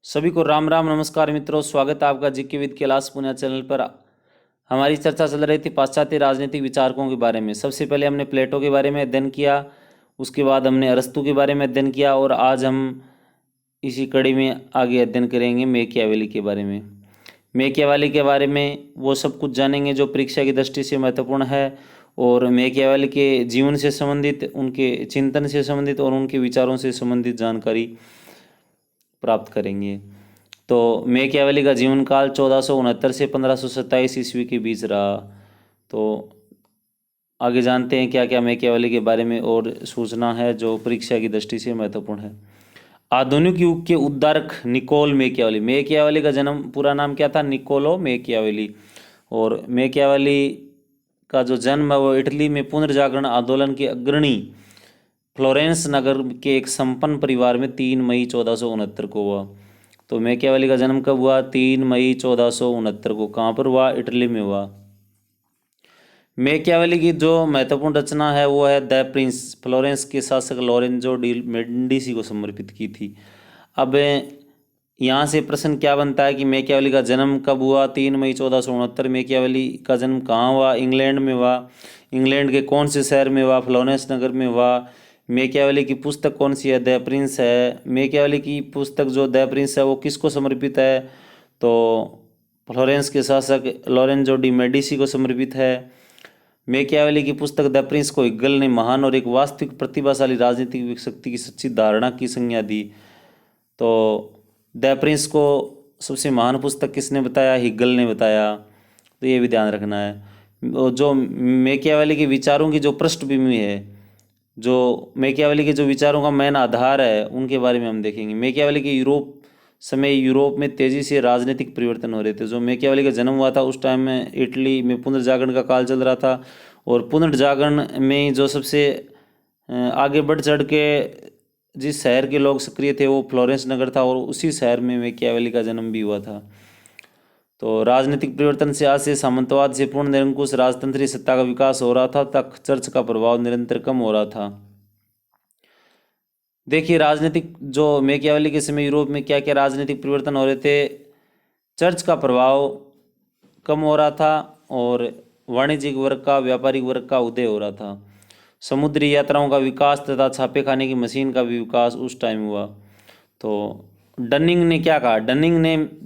सभी को राम राम नमस्कार मित्रों, स्वागत है आपका GK with Kailash Punia channel पर। हमारी चर्चा चल रही थी पाश्चात्य राजनीतिक विचारकों के बारे में। सबसे पहले हमने प्लेटो के बारे में अध्ययन किया, उसके बाद हमने अरस्तु के बारे में अध्ययन किया और आज हम इसी कड़ी में आगे अध्ययन करेंगे मैकियावेली के बारे में। मैकियावेली के बारे में वो सब कुछ जानेंगे जो परीक्षा की दृष्टि से महत्वपूर्ण है और मैकियावेली के जीवन से संबंधित, उनके चिंतन से संबंधित और उनके विचारों से संबंधित जानकारी प्राप्त करेंगे। तो मैकियावेली का जीवन काल 1469 से 1527 ईस्वी के बीच रहा। तो आगे जानते हैं क्या क्या मैकियावेली के बारे में और सूचना है जो परीक्षा की दृष्टि से महत्वपूर्ण है। आधुनिक युग के उद्धारक निकोल मैकियावेली। मैकियावेली का जन्म, पूरा नाम क्या था? Niccolo Machiavelli. और मैकियावेली का जो जन्म है वो इटली में पुनर्जागरण आंदोलन के अग्रणी फ्लोरेंस नगर के एक संपन्न परिवार में 3 मई 1469 को हुआ। तो मैकियावेली का जन्म कब हुआ? 3 मई 1469 को। कहाँ पर हुआ? इटली में हुआ। मैकियावेली की जो महत्वपूर्ण रचना है वो है द प्रिंस, फ्लोरेंस के शासक लोरेंजो डी मेडिसी को समर्पित की थी। अब यहाँ से प्रश्न क्या बनता है कि मैकियावेली का जन्म कब हुआ? 3 मई 1469। मैकियावेली का जन्म कहाँ हुआ? इंग्लैंड में हुआ। इंग्लैंड के कौन से शहर में हुआ? फ्लोरेंस नगर में हुआ। मैकियावेली की पुस्तक कौन सी है? द प्रिंस है। मैकियावेली की पुस्तक जो द प्रिंस है वो किसको समर्पित है? तो फ्लोरेंस के शासक लोरेंजो डी मेडिसी को समर्पित है। मैकियावेली की पुस्तक द प्रिंस को हिगल ने महान और एक वास्तविक प्रतिभाशाली राजनीतिक शक्ति की सच्ची धारणा की संज्ञा दी। तो द प्रिंस को सबसे महान पुस्तक किसने बताया? हिगल ने बताया। तो ये भी ध्यान रखना है। जो मैकियावेली के विचारों की जो पृष्ठभूमि है, जो मैकियावेली के जो विचारों का मेन आधार है, उनके बारे में हम देखेंगे। मैकियावेली के यूरोप में तेजी से राजनीतिक परिवर्तन हो रहे थे। जो मैकियावेली का जन्म हुआ था उस टाइम में इटली में पुनर्जागरण का काल चल रहा था और पुनर्जागरण में जो सबसे आगे बढ़ चढ़ के जिस शहर के लोग सक्रिय थे वो फ्लोरेंस नगर था और उसी शहर में मैकियावेली का जन्म भी हुआ था। तो राजनीतिक परिवर्तन से आज से सामंतवाद से पूर्ण निरंकुश राजतंत्रीय सत्ता का विकास हो रहा था तक चर्च का प्रभाव निरंतर कम हो रहा था। देखिए, राजनीतिक जो मैकियावेली के समय यूरोप में क्या क्या राजनीतिक परिवर्तन हो रहे थे। चर्च का प्रभाव कम हो रहा था और वाणिज्यिक वर्ग का, व्यापारिक वर्ग का उदय हो रहा था। समुद्री यात्राओं का विकास तथा छापे खाने की मशीन का भी विकास उस टाइम हुआ। तो डनिंग ने क्या कहा?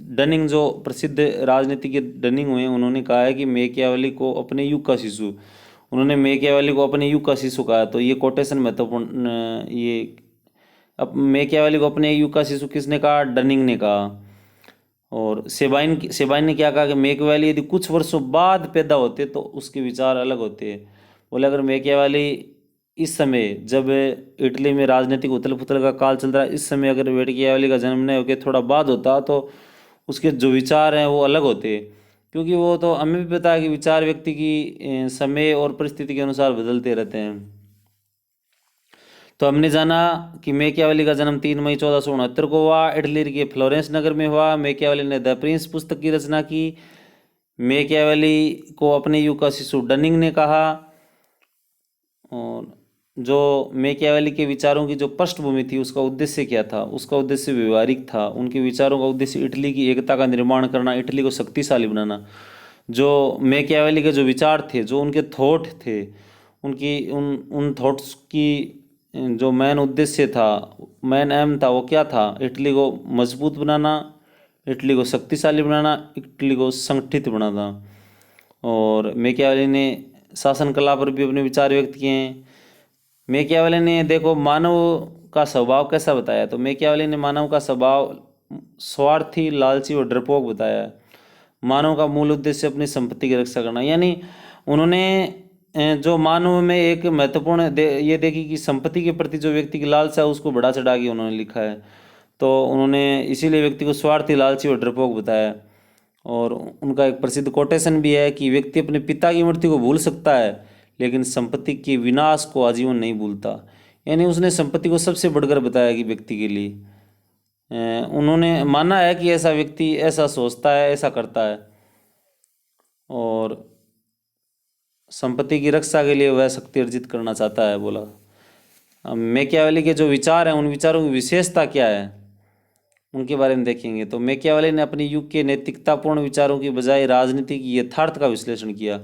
डनिंग जो प्रसिद्ध राजनीतिज्ञ डनिंग हुए, उन्होंने कहा है कि मैकियावेली को अपने युग का शिशु, उन्होंने मैकियावेली को अपने युग का शिशु कहा। तो ये कोटेशन महत्वपूर्ण। ये अब मैकियावेली को अपने युग का शिशु किसने कहा? डनिंग ने कहा। और सेबाइन ने क्या कहा कि मैकियावेली यदि कुछ वर्षों बाद पैदा होते तो उसके विचार अलग होते। बोले अगर मैकियावेली इस समय, जब इटली में राजनीतिक उथल पुथल का काल चल रहा है, इस समय अगर मैकियावेली का जन्म नहीं होकर थोड़ा बाद होता तो उसके जो विचार हैं वो अलग होते। क्योंकि वो तो हमें भी पता है कि विचार व्यक्ति की समय और परिस्थिति के अनुसार बदलते रहते हैं। तो हमने जाना कि मैकियावेली का जन्म 3 मई 1469 को हुआ, इटली के फ्लोरेंस नगर में हुआ। मैकियावेली ने द प्रिंस पुस्तक की रचना की। मैकियावेली को अपने युग का शिशु डनिंग ने कहा। और जो मैकियावेली के विचारों की जो पृष्ठभूमि थी उसका उद्देश्य क्या था? उसका उद्देश्य व्यवहारिक था। उनके विचारों का उद्देश्य इटली की एकता का निर्माण करना, इटली को शक्तिशाली बनाना। जो मैकियावेली के जो विचार थे, जो उनके थॉट थे, उनकी उन थॉट्स की जो मेन उद्देश्य था, मेन एम था, वो क्या था? इटली को मजबूत बनाना, इटली को शक्तिशाली बनाना, इटली को संगठित बनाना। और मैकियावेली ने शासन कला पर भी अपने विचार व्यक्त किए हैं। मैकियावेली ने देखो मानव का स्वभाव कैसा बताया। तो मैकियावेली ने मानव का स्वभाव स्वार्थी, लालची और डरपोक बताया है। मानव का मूल उद्देश्य अपनी संपत्ति की रक्षा करना, यानी उन्होंने जो मानव में एक महत्वपूर्ण ये देखी कि संपत्ति के प्रति जो व्यक्ति की लालसा है उसको बढ़ा चढ़ा के उन्होंने लिखा है। तो उन्होंने इसीलिए व्यक्ति को स्वार्थी, लालची और डरपोक बताया। और उनका एक प्रसिद्ध कोटेशन भी है कि व्यक्ति अपने पिता की मृत्यु को भूल सकता है लेकिन संपत्ति के विनाश को आजीवन नहीं भूलता। यानी उसने संपत्ति को सबसे बढ़कर बताया कि व्यक्ति के लिए उन्होंने माना है कि ऐसा व्यक्ति ऐसा सोचता है, ऐसा करता है और संपत्ति की रक्षा के लिए वह शक्ति अर्जित करना चाहता है। बोला मैकियावेली के जो विचार हैं उन विचारों की विशेषता क्या है? उनके बारे में देखेंगे। तो मैकियावेली ने अपने युग के नैतिकतापूर्ण विचारों की बजाय राजनीतिक यथार्थ का विश्लेषण किया।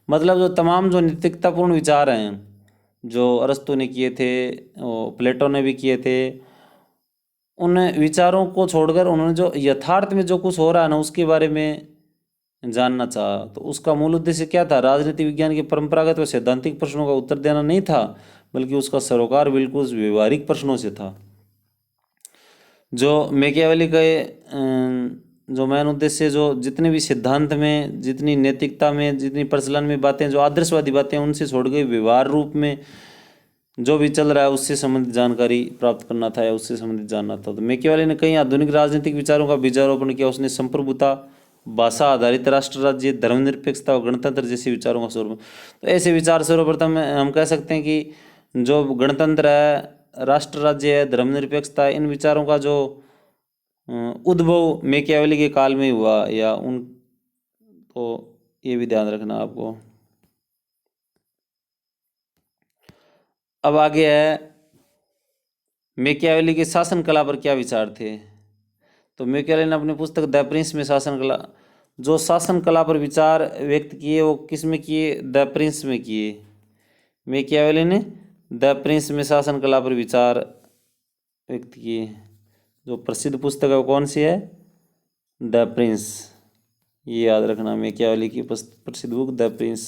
मतलब जो तमाम जो नैतिकतापूर्ण विचार हैं जो अरस्तु ने किए थे, प्लेटो ने भी किए थे, उन विचारों को छोड़कर उन्होंने जो यथार्थ में जो कुछ हो रहा है ना उसके बारे में जानना चाहा। तो उसका मूल उद्देश्य क्या था? राजनीति विज्ञान के परंपरागत व सैद्धांतिक प्रश्नों का उत्तर देना नहीं था, बल्कि उसका सरोकार बिल्कुल व्यवहारिक प्रश्नों से था। जो मैकियावेली का जो मेन उद्देश्य, जो जितने भी सिद्धांत में, जितनी नैतिकता में, जितनी प्रचलन में बातें, जो आदर्शवादी बातें, उनसे छोड़ गई व्यवहार रूप में जो भी चल रहा है उससे संबंधित जानकारी प्राप्त करना था या उससे संबंधित जानना था। तो मैकियावेली ने कई आधुनिक राजनीतिक विचारों का बीजारोपण किया। उसने संप्रभुता, भाषा आधारित राष्ट्र राज्य, धर्मनिरपेक्षता और गणतंत्र जैसे विचारों का स्वरूप। तो ऐसे विचार सर्वप्रथम हम कह सकते हैं कि जो गणतंत्र है, राष्ट्र राज्य है, धर्मनिरपेक्षता है, इन विचारों का जो उद्भव मैकियावेली के काल में हुआ या उन, तो ये भी ध्यान रखना आपको। अब आगे है मैकियावेली के शासन कला पर क्या विचार थे। तो मैकियावेली ने अपनी पुस्तक द प्रिंस में शासन कला, जो शासन कला पर विचार व्यक्त किए वो किस में किए? द प्रिंस में किए। मैकियावेली ने द प्रिंस में शासन कला पर विचार व्यक्त किए। जो प्रसिद्ध पुस्तक है वो कौन सी है? The Prince. ये याद रखना, मैकियावेली की प्रसिद्ध बुक द प्रिंस।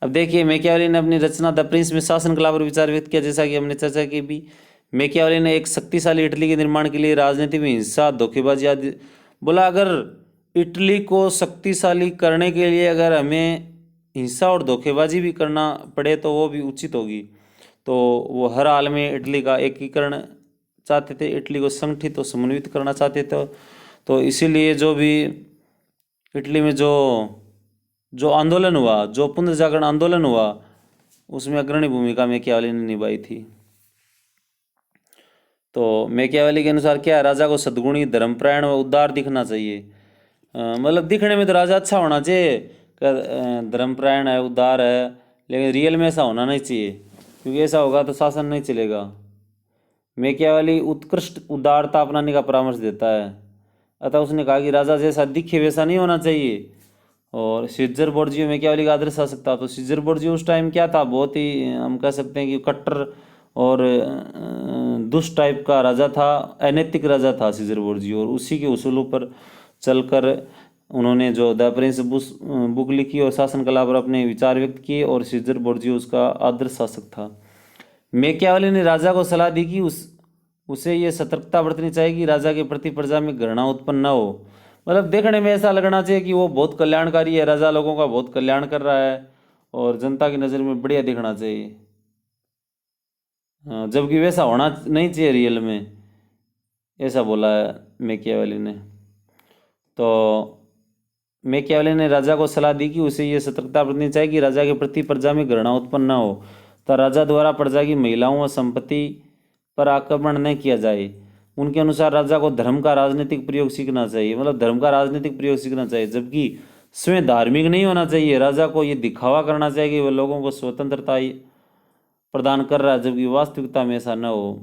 अब देखिए मैकियावेली ने अपनी रचना द प्रिंस में शासन कला पर विचार व्यक्त किया। जैसा कि हमने चर्चा की भी, मैकियावेली ने एक शक्तिशाली इटली के निर्माण के लिए राजनीति में हिंसा, धोखेबाजी आदि बोला। अगर इटली को शक्तिशाली करने के लिए अगर हमें हिंसा और धोखेबाजी भी करना पड़े तो वो भी उचित होगी। तो वो हर हाल में इटली का एकीकरण चाहते थे, इटली को संगठित और समन्वित करना चाहते थे। तो इसीलिए जो भी इटली में जो आंदोलन हुआ, जो पुनर्जागरण आंदोलन हुआ, उसमें अग्रणी भूमिका मैकियावेली ने निभाई थी। तो मैकियावेली के अनुसार क्या है? राजा को सद्गुणी, धर्मपरायण व उदार दिखना चाहिए। मतलब दिखने में तो राजा अच्छा होना चाहिए, धर्मपरायण है, उदार है, लेकिन रियल में ऐसा होना नहीं चाहिए, क्योंकि ऐसा होगा तो शासन नहीं चलेगा। मैकियावेली उत्कृष्ट उदारता अपनाने का परामर्श देता है। अतः उसने कहा कि राजा जैसा दिखे वैसा नहीं होना चाहिए। और सीजर बोर्जियो मैकियावेली का आदर्श शासक था। तो सीजर बोर्जियो उस टाइम क्या था? बहुत ही हम कह सकते हैं कि कट्टर और दुष्ट टाइप का राजा था, अनैतिक राजा था सीजर बोर्जियो। और उसी के उसूलों पर चलकर उन्होंने जो द प्रिंस बुक लिखी और शासन कला पर अपने विचार व्यक्त किए, और सीजर बोर्जियो उसका आदर्श शासक था। मैकियावेली ने राजा को सलाह दी कि उसे ये सतर्कता बरतनी चाहिए कि राजा के प्रति प्रजा में घृणा उत्पन्न न हो। मतलब देखने में ऐसा लगना चाहिए कि वो बहुत कल्याणकारी है, राजा लोगों का बहुत कल्याण कर रहा है और जनता की नज़र में बढ़िया दिखना चाहिए, जबकि वैसा होना नहीं चाहिए रियल में, ऐसा बोला है मैकियावेली ने। तो मैकियावेली ने राजा को सलाह दी कि उसे ये सतर्कता बरतनी चाहिए कि राजा के प्रति प्रजा में घृणा उत्पन्न न हो, तो राजा द्वारा प्रजा की महिलाओं व संपत्ति पर आक्रमण न किया जाए। उनके अनुसार राजा को धर्म का राजनीतिक प्रयोग सीखना चाहिए, मतलब धर्म का राजनीतिक प्रयोग सीखना चाहिए, जबकि स्वयं धार्मिक नहीं होना चाहिए। राजा को ये दिखावा करना चाहिए कि वह लोगों को स्वतंत्रता प्रदान कर रहा है, जबकि वास्तविकता में ऐसा न हो।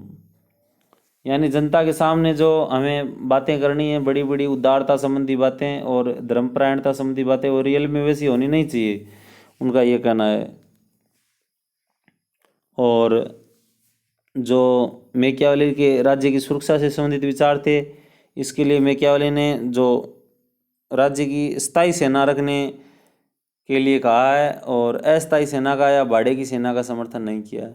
यानी जनता के सामने जो हमें बातें करनी है, बड़ी बड़ी उदारता संबंधी बातें और धर्मपरायणता संबंधी बातें, वो रियल में वैसी होनी नहीं चाहिए, उनका ये कहना है। और जो मैकियावेली के राज्य की सुरक्षा से संबंधित विचार थे, इसके लिए मैकियावेली ने जो राज्य की स्थायी सेना रखने के लिए कहा है और अस्थायी सेना का या भाड़े की सेना का समर्थन नहीं किया है।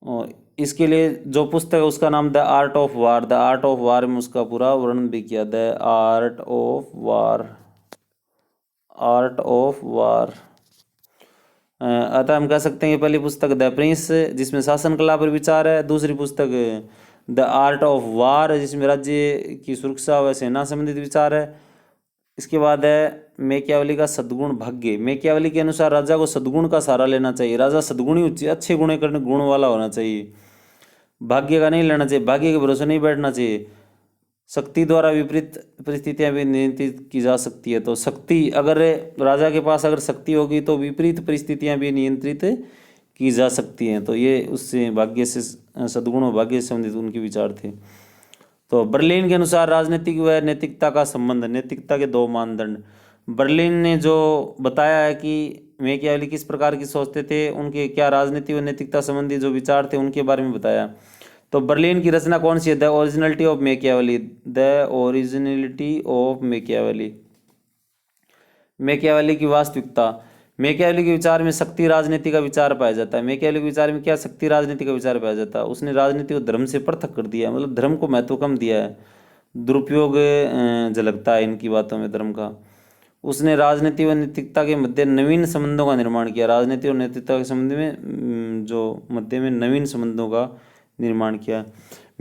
और इसके लिए जो पुस्तक है उसका नाम the art of war, the art of war में उसका पूरा वर्णन भी किया, the art of war, art of war. अतः हम कह सकते हैं कि पहली पुस्तक द प्रिंस जिसमें शासन कला पर विचार है, दूसरी पुस्तक द आर्ट ऑफ वार जिसमें राज्य की सुरक्षा व सेना संबंधित विचार है। इसके बाद है मैकियावेली का सद्गुण भाग्य। मैकियावेली के अनुसार राजा को सद्गुण का सहारा लेना चाहिए, राजा सद्गुणी अच्छे गुण करने गुण वाला होना चाहिए, भाग्य का नहीं लेना चाहिए, भाग्य के भरोसे नहीं बैठना चाहिए। शक्ति द्वारा विपरीत परिस्थितियां भी नियंत्रित की जा सकती है। तो शक्ति, अगर राजा के पास अगर शक्ति होगी तो विपरीत परिस्थितियां भी नियंत्रित की जा सकती हैं। तो ये उससे भाग्य से, सद्गुण और भाग्य से संबंधित उनके विचार थे। तो बर्लिन के अनुसार राजनीतिक व नैतिकता का संबंध, नैतिकता के दो मानदंड। बर्लिन ने जो बताया है कि मैकियावेली किस प्रकार की सोचते थे, उनके क्या राजनीति व नैतिकता संबंधी जो विचार थे उनके बारे में बताया। तो बर्लिन की रचना कौन सी है? The originality of Machiavelli, the originality of Machiavelli, Machiavelli की वास्तविकता। मैकियावेली के विचार में शक्ति राजनीति का विचार पाया जाता है। मैकियावेली के विचार में क्या शक्ति राजनीति का विचार पाया जाता है? उसने राजनीति को धर्म से पृथक कर दिया है, मतलब धर्म को महत्व कम दिया है, दुरुपयोग झलकता है इनकी बातों में धर्म का। उसने राजनीति व नैतिकता के मध्य नवीन संबंधों का निर्माण किया, राजनीति और नैतिकता के संबंध में जो मध्य में नवीन संबंधों का निर्माण किया।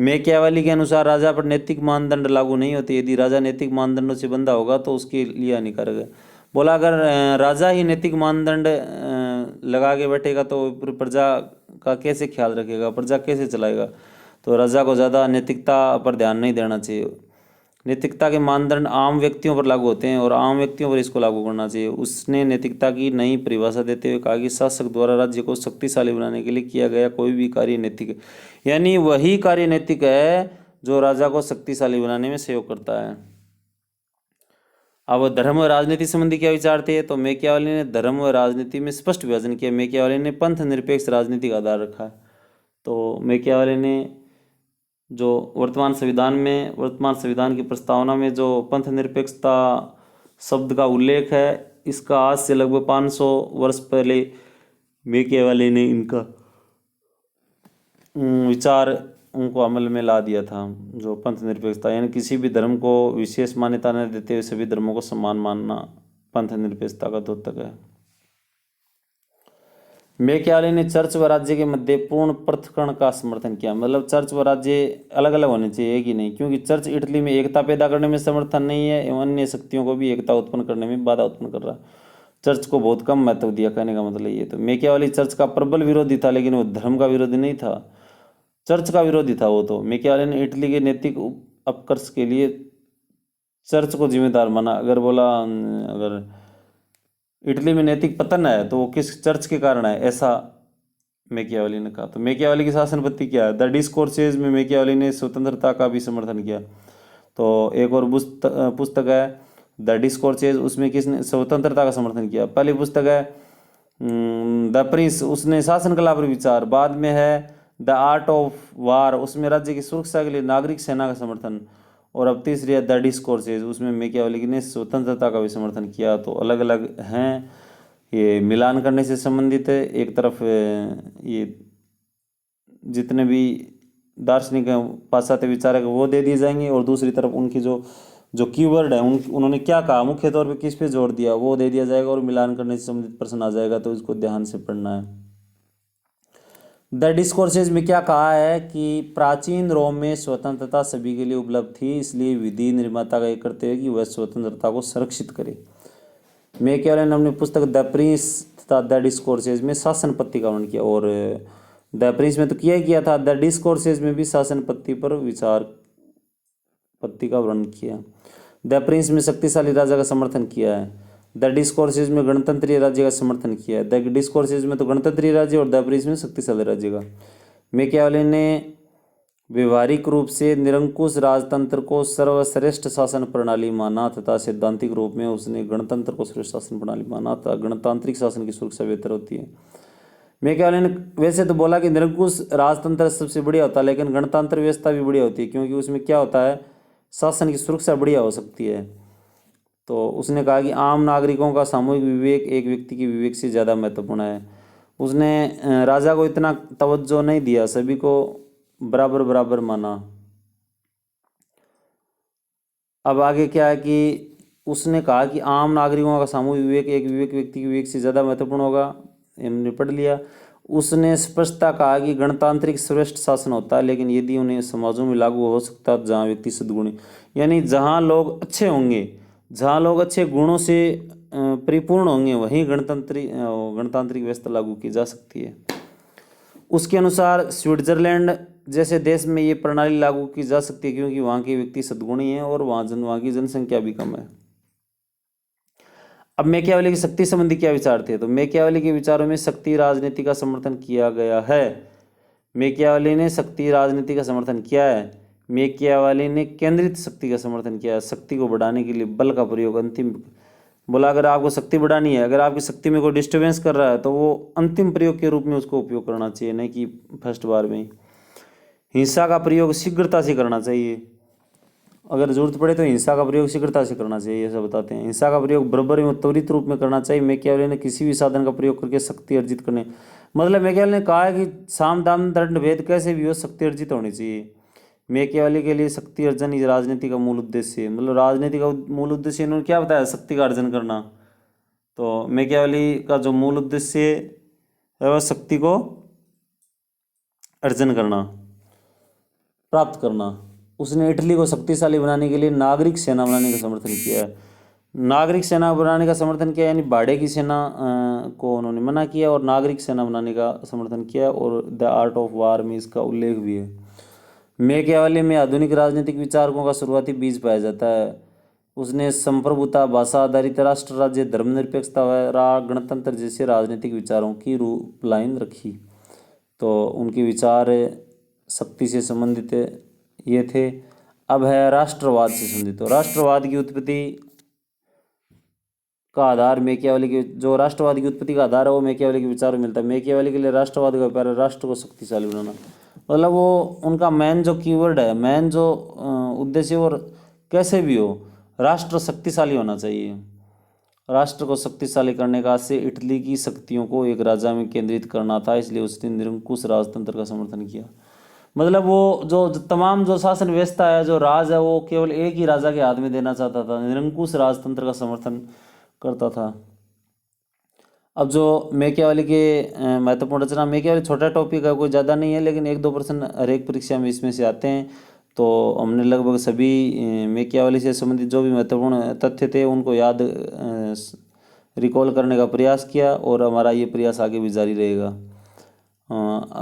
मैकियावेली के अनुसार राजा पर नैतिक मानदंड लागू नहीं होते, यदि राजा नैतिक मानदंडों से बंधा होगा तो उसके लिए हानिकारक है। बोला अगर राजा ही नैतिक मानदंड लगा के बैठेगा तो प्रजा का कैसे ख्याल रखेगा, प्रजा कैसे चलाएगा? तो राजा को ज़्यादा नैतिकता पर ध्यान नहीं देना चाहिए। नैतिकता के मानदंड आम व्यक्तियों पर लागू होते हैं और आम व्यक्तियों पर इसको लागू करना चाहिए। उसने नैतिकता की नई परिभाषा देते हुए कहा कि शासक द्वारा राज्य को शक्तिशाली बनाने के लिए किया गया कोई भी कार्य नैतिक है, यानी वही कार्य नैतिक है जो राजा को शक्तिशाली बनाने में सहयोग करता है। अब धर्म और राजनीति संबंधी क्या विचार थे? तो मैकियावेली ने धर्म और राजनीति में स्पष्ट विभाजन किया। मैकियावेली ने पंथ निरपेक्ष राजनीति का आधार रखा है। तो मैकियावेली ने जो वर्तमान संविधान की प्रस्तावना में जो पंथ निरपेक्षता शब्द का उल्लेख है, इसका आज से लगभग 500 वर्ष पहले मैकियावेली ने इनका विचार उनको अमल में ला दिया था। जो पंथ निरपेक्षता, यानी किसी भी धर्म को विशेष मान्यता न देते हुए सभी धर्मों को समान मानना, पंथ निरपेक्षता का द्योतक है। मैकियावेली ने चर्च व राज्य के मध्य पूर्ण पृथक्करण का समर्थन किया, मतलब चर्च व राज्य अलग अलग होने चाहिए, एक ही नहीं, क्योंकि चर्च इटली में एकता पैदा करने में समर्थन नहीं है एवं अन्य शक्तियों को भी एकता उत्पन्न करने में बाधा उत्पन्न कर रहा है। चर्च को बहुत कम महत्व दिया, कहने का मतलब ये। तो मैकियावेली चर्च का प्रबल विरोधी था, लेकिन वो धर्म का विरोधी नहीं था, चर्च का विरोधी था वो। तो मैकियावेली ने इटली के नैतिक अपकर्ष के लिए चर्च को जिम्मेदार माना। अगर बोला अगर इटली में नैतिक पतन है तो वो किस चर्च के कारण है, ऐसा मैकियावेली ने कहा। तो मैकियावेली की शासन पद्धति क्या है? द डिस्कोर्सेज में मैकियावेली ने स्वतंत्रता का भी समर्थन किया। तो एक और पुस्तक है द डिस्कोर्सेज, उसमें किसने स्वतंत्रता का समर्थन किया? पहली पुस्तक है द प्रिंस, उसने शासन कला पर विचार। बाद में है द आर्ट ऑफ वार, उसमें राज्य की सुरक्षा के लिए नागरिक सेना का समर्थन। और अब तीसरी है द डिस्कोर्सेज, उसमें मैकियावेली ने स्वतंत्रता का भी समर्थन किया। तो अलग अलग हैं, ये मिलान करने से संबंधित है। एक तरफ ये जितने भी दार्शनिक हैं, पाश्चात्य विचारक, वो दे दिए जाएंगे, और दूसरी तरफ उनकी जो कीवर्ड है, उन्होंने क्या कहा, मुख्य तौर पे किस पे जोर दिया, वो दे दिया जाएगा, और मिलान करने से संबंधित प्रश्न आ जाएगा। तो इसको ध्यान से पढ़ना है। द डिस्कोर्सेज में क्या कहा है कि प्राचीन रोम में स्वतंत्रता सभी के लिए उपलब्ध थी, इसलिए विधि निर्माता का एक कर्तव्य है कि वह स्वतंत्रता को संरक्षित करे। मैकियावेली ने अपनी पुस्तक द प्रिंस तथा द डिस्कोर्सेज में शासन पद्धति का वर्णन किया, और द प्रिंस में तो किया ही किया था, द डिस्कोर्सेज में भी शासन पद्धति पर विचार पद्धति का वर्णन किया। द प्रिंस में शक्तिशाली राजा का समर्थन किया है, द डिस्कोर्सेज में गणतंत्रीय राज्य का समर्थन किया है। द डिस्कोर्सेज में तो गणतंत्रीय राज्य और द प्रिंस में शक्तिशाली राज्य का। मैकियावेली ने व्यवहारिक रूप से निरंकुश राजतंत्र को सर्वश्रेष्ठ शासन प्रणाली माना तथा सैद्धांतिक रूप में उसने गणतंत्र को श्रेष्ठ शासन प्रणाली माना था। गणतांत्रिक शासन की सुरक्षा बेहतर होती है। मैकियावेली ने वैसे तो बोला कि निरंकुश राजतंत्र सबसे बढ़िया होता है, लेकिन गणतंत्र व्यवस्था भी बढ़िया होती है, क्योंकि उसमें क्या होता है, शासन की सुरक्षा बढ़िया हो सकती है। तो उसने कहा कि आम नागरिकों का सामूहिक विवेक एक व्यक्ति के विवेक से ज़्यादा महत्वपूर्ण है। उसने राजा को इतना तवज्जो नहीं दिया, सभी को बराबर बराबर माना। अब आगे क्या है कि उसने कहा कि आम नागरिकों का सामूहिक विवेक एक विवेक व्यक्ति के विवेक से ज़्यादा महत्वपूर्ण होगा, हमने पढ़ लिया। उसने स्पष्टता कहा कि गणतांत्रिक श्रेष्ठ शासन होता है, लेकिन यदि उन्हें समाजों में लागू हो सकता है जहाँ व्यक्ति सद्गुणी, यानी जहाँ लोग अच्छे होंगे, जहाँ लोग अच्छे गुणों से परिपूर्ण होंगे, वहीं गणतांत्रिक व्यवस्था लागू की जा सकती है। उसके अनुसार स्विट्जरलैंड जैसे देश में ये प्रणाली लागू की जा सकती है, क्योंकि वहाँ के व्यक्ति सद्गुणी हैं और वहाँ की जनसंख्या भी कम है। अब मैकियावेली की शक्ति संबंधी क्या विचार थे? तो मैकियावेली के विचारों में शक्ति राजनीति का समर्थन किया गया है। मैकियावेली ने शक्ति राजनीति का समर्थन किया है। मैकियावेली ने केंद्रित शक्ति का समर्थन किया। शक्ति को बढ़ाने के लिए बल का प्रयोग अंतिम, बोला अगर आपको शक्ति बढ़ानी है, अगर आपकी शक्ति में कोई डिस्टर्बेंस कर रहा है तो वो अंतिम प्रयोग के रूप में उसको उपयोग करना चाहिए, नहीं कि फर्स्ट बार में। हिंसा का प्रयोग शीघ्रता से करना चाहिए, अगर जरूरत पड़े तो हिंसा का प्रयोग शीघ्रता से करना चाहिए, ऐसा बताते हैं। हिंसा का प्रयोग बराबर एवं त्वरित रूप में करना चाहिए। मैकियावेली ने किसी भी साधन का प्रयोग करके शक्ति अर्जित करने, मतलब मैकियावेली ने कहा है कि साम दाम दंड भेद कैसे भी हो, शक्ति अर्जित होनी चाहिए। मैकियावेली के लिए शक्ति अर्जन ही राजनीति का मूल उद्देश्य है, मतलब राजनीति का मूल उद्देश्य इन्होंने क्या बताया, शक्ति का अर्जन करना। तो मैकियावेली का जो मूल उद्देश्य है वह शक्ति को अर्जन करना, प्राप्त करना। उसने इटली को शक्तिशाली बनाने के लिए नागरिक सेना बनाने का समर्थन किया है। नागरिक सेना बनाने का समर्थन किया, यानी भाड़े की सेना को उन्होंने मना किया और नागरिक सेना बनाने का समर्थन किया, और द आर्ट ऑफ वार में इसका उल्लेख भी है। मैकियावेली में आधुनिक राजनीतिक विचारकों का शुरुआती बीज पाया जाता है। उसने संप्रभुता, भाषा आधारित राष्ट्र राज्य, धर्मनिरपेक्षता व गणतंत्र जैसे राजनीतिक विचारों की रूपलाइन रखी। तो उनके विचार शक्ति से संबंधित ये थे। अब है राष्ट्रवाद से संबंधित। तो राष्ट्रवाद की उत्पत्ति का आधार मैकियावेली के, जो राष्ट्रवाद की उत्पत्ति का आधार है वो मैकियावेली के विचारों में मिलता है। मैकियावेली के लिए राष्ट्रवाद का व्यापार है राष्ट्र को शक्तिशाली बनाना, मतलब वो उनका मेन जो कीवर्ड है, मेन जो उद्देश्य, और कैसे भी हो राष्ट्र शक्तिशाली होना चाहिए। राष्ट्र को शक्तिशाली करने का से इटली की शक्तियों को एक राजा में केंद्रित करना था, इसलिए उसने निरंकुश राजतंत्र का समर्थन किया। मतलब वो जो तमाम जो शासन व्यवस्था है, जो राज है, वो केवल एक ही राजा के हाथ में देना चाहता था, निरंकुश राजतंत्र का समर्थन करता था। अब जो मैकियावेली के महत्वपूर्ण रचना, मैकियावेली छोटा टॉपिक है, कोई ज़्यादा नहीं है, लेकिन 1-2 प्रश्न हर एक परीक्षा में इसमें से आते हैं। तो हमने लगभग सभी मैकियावेली से संबंधित जो भी महत्वपूर्ण तथ्य थे उनको याद रिकॉल करने का प्रयास किया, और हमारा ये प्रयास आगे भी जारी रहेगा।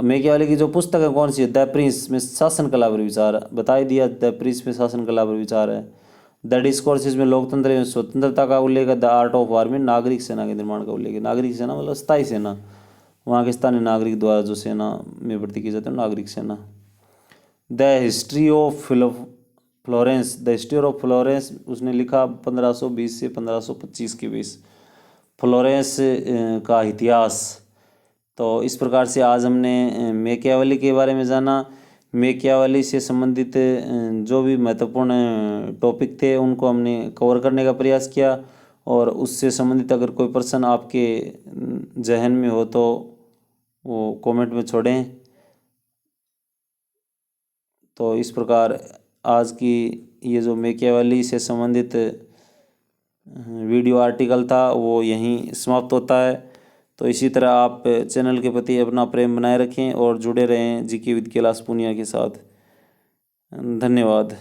मैकियावेली की जो पुस्तक है कौन सी है, द प्रिंस में शासन कला पर विचार, बता ही दिया, द प्रिंस में शासन कला पर विचार है। द डिस्कोर्सेस में लोकतंत्र एवं स्वतंत्रता का उल्लेख है। द आर्ट ऑफ वार में नागरिक सेना के निर्माण का उल्लेख है। नागरिक सेना मतलब स्थायी सेना, वहाँ के स्थानीय नागरिक द्वारा जो सेना में भर्ती की जाती है नागरिक सेना। The history of Florence, the history of Florence उसने लिखा 1520 से 1525 के बीच, फ्लोरेंस का इतिहास। तो इस प्रकार से आज हमने मैकियावेली के बारे में जाना। मैकियावेली से संबंधित जो भी महत्वपूर्ण टॉपिक थे उनको हमने कवर करने का प्रयास किया, और उससे संबंधित अगर कोई प्रश्न आपके जहन में हो तो वो कमेंट में छोड़ें। तो इस प्रकार आज की ये जो मैकियावेली से संबंधित वीडियो आर्टिकल था वो यहीं समाप्त होता है। तो इसी तरह आप चैनल के प्रति अपना प्रेम बनाए रखें और जुड़े रहें जीके विद कैलाश पूनिया के साथ। धन्यवाद।